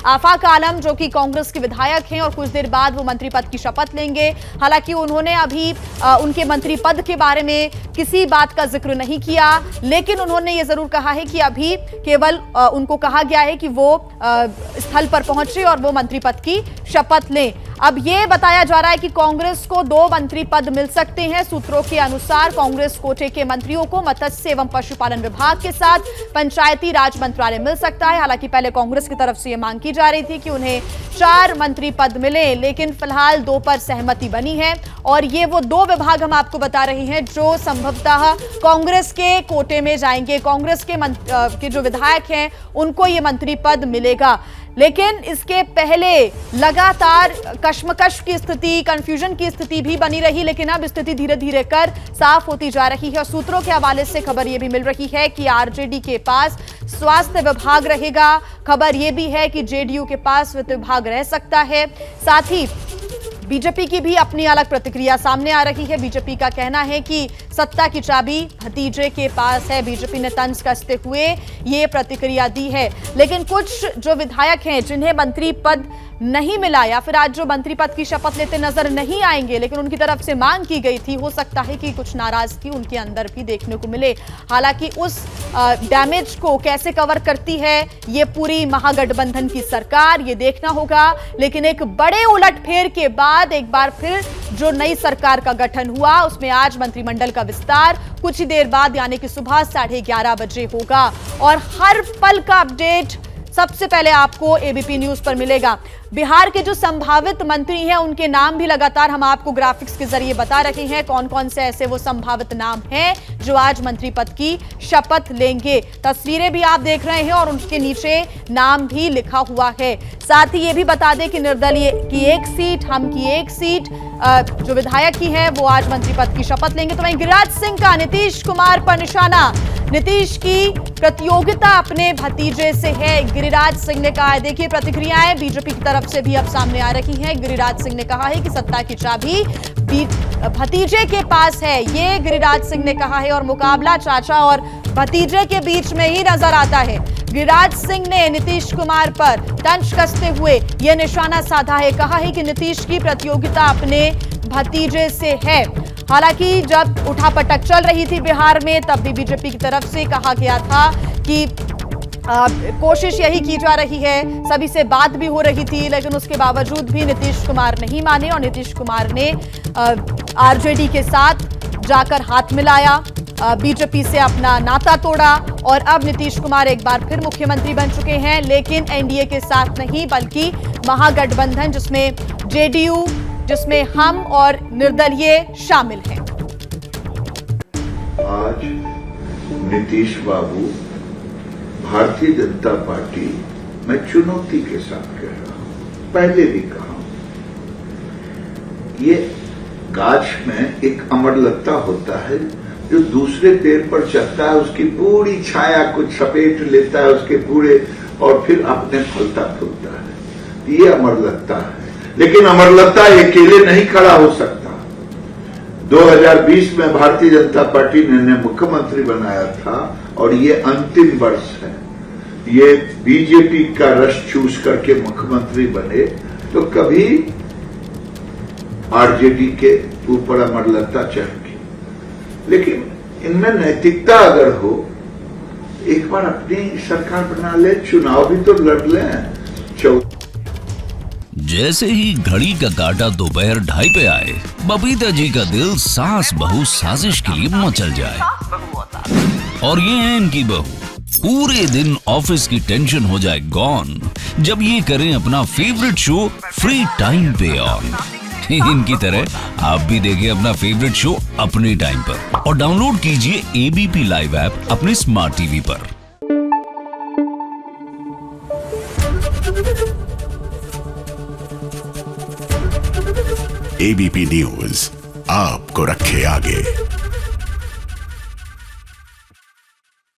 आफाक आलम जो कि कांग्रेस के विधायक हैं और कुछ देर बाद वो मंत्री पद की शपथ लेंगे। हालांकि उन्होंने अभी उनके मंत्री पद के बारे में किसी बात का जिक्र नहीं किया, लेकिन उन्होंने ये जरूर कहा है कि अभी केवल उनको कहा गया है कि वो स्थल पर पहुंचे और वो मंत्री पद की शपथ लें। अब ये बताया जा रहा है कि कांग्रेस को 2 मंत्री पद मिल सकते हैं। सूत्रों के अनुसार कांग्रेस कोटे के मंत्रियों को मत्स्य एवं पशुपालन विभाग के साथ पंचायती राज मंत्रालय मिल सकता है। हालांकि पहले कांग्रेस की तरफ से यह मांग की जा रही थी कि उन्हें 4 मंत्री पद मिले, लेकिन फिलहाल 2 पर सहमति बनी है और ये वो 2 विभाग हम आपको बता रहे हैं जो संभवतः कांग्रेस के कोटे में जाएंगे। कांग्रेस के जो विधायक हैं उनको ये मंत्री पद मिलेगा, लेकिन इसके पहले लगातार कश्मकश की स्थिति, कंफ्यूजन की स्थिति भी बनी रही, लेकिन अब स्थिति धीरे धीरे कर साफ होती जा रही है। सूत्रों के हवाले से खबर यह भी मिल रही है कि आरजेडी के पास स्वास्थ्य विभाग रहेगा। खबर यह भी है कि जेडीयू के पास वित्त विभाग रह सकता है। साथ ही बीजेपी की भी अपनी अलग प्रतिक्रिया सामने आ रही है। बीजेपी का कहना है कि सत्ता की चाबी भतीजे के पास है। बीजेपी ने तंज कसते हुए ये प्रतिक्रिया दी है, लेकिन कुछ जो विधायक हैं जिन्हें मंत्री पद नहीं मिला या फिर आज जो मंत्री पद की शपथ लेते नजर नहीं आएंगे, लेकिन उनकी तरफ से मांग की गई थी, हो सकता है कि कुछ नाराजगी उनके अंदर भी देखने को मिले। हालांकि उस डैमेज को कैसे कवर करती है ये पूरी महागठबंधन की सरकार, ये देखना होगा। लेकिन एक बड़े उलटफेर के बाद एक बार फिर जो नई सरकार का गठन हुआ उसमें आज मंत्रिमंडल का विस्तार कुछ ही देर बाद यानी कि सुबह 11:30 बजे होगा और हर पल का अपडेट सबसे पहले आपको एबीपी न्यूज पर मिलेगा। बिहार के जो संभावित मंत्री हैं उनके नाम भी लगातार हम आपको ग्राफिक्स के जरिए बता रहे हैं। कौन कौन से ऐसे वो संभावित नाम हैं जो आज मंत्री पद की शपथ लेंगे। तस्वीरें भी आप देख रहे हैं और उनके नीचे नाम भी लिखा हुआ है। साथ ही ये भी बता दें कि निर्दलीय की 1 सीट, हम की 1 सीट, जो विधायक की है वो आज मंत्री पद की शपथ लेंगे। तो वहीं गिरिराज सिंह का नीतीश कुमार पर निशाना। नीतीश की प्रतियोगिता अपने भतीजे से है, गिरिराज सिंह ने कहा है। देखिए प्रतिक्रियाएं बीजेपी की तरफ से भी अब सामने आ रही हैं। गिरिराज सिंह ने कहा है कि सत्ता की चाबी भतीजे के पास है, ये गिरिराज सिंह ने कहा है और मुकाबला चाचा और भतीजे के बीच में ही नजर आता है। गिरिराज सिंह ने नीतीश कुमार पर तंज कसते हुए यह निशाना साधा है। कहा है कि नीतीश की प्रतियोगिता अपने भतीजे से है। हालांकि जब उठापटक चल रही थी बिहार में तब भी बीजेपी की तरफ से कहा गया था कि कोशिश यही की जा रही है, सभी से बात भी हो रही थी, लेकिन उसके बावजूद भी नीतीश कुमार नहीं माने और नीतीश कुमार ने आरजेडी के साथ जाकर हाथ मिलाया, बीजेपी से अपना नाता तोड़ा और अब नीतीश कुमार एक बार फिर मुख्यमंत्री बन चुके हैं, लेकिन एनडीए के साथ नहीं बल्कि महागठबंधन जिसमें जेडीयू, जिसमें हम और निर्दलीय शामिल हैं। आज नीतीश बाबू भारतीय जनता पार्टी मैं चुनौती के साथ कह रहा हूं, पहले भी कहा हूं, ये गाछ में एक अमरलता होता है जो दूसरे पेड़ पर चढ़ता है, उसकी पूरी छाया को चपेट लेता है उसके पूरे और फिर अपने फलता फूलता है। ये अमरलता है, लेकिन अमरलता अकेले नहीं खड़ा हो सकता। 2020 में भारतीय जनता पार्टी ने मुख्यमंत्री बनाया था और ये अंतिम वर्ष है। ये बीजेपी का रस चूस करके मुख्यमंत्री बने तो कभी आरजेडी के ऊपर अमरलता चढ़ेगी, लेकिन इनमें नैतिकता अगर हो, एक बार अपनी सरकार बना ले, चुनाव भी तो लड़ लें। जैसे ही घड़ी का काटा दोपहर 2:30 पे आए, बबीता जी का दिल सास बहू साजिश के लिए मचल जाए। और ये है इनकी बहू, पूरे दिन ऑफिस की टेंशन हो जाए गॉन जब ये करें अपना फेवरेट शो फ्री टाइम पे ऑन। इनकी तरह आप भी देखिए अपना फेवरेट शो अपने टाइम पर और डाउनलोड कीजिए एबीपी लाइव ऐप अपने स्मार्ट टीवी पर। एबीपी न्यूज आपको रखे आगे।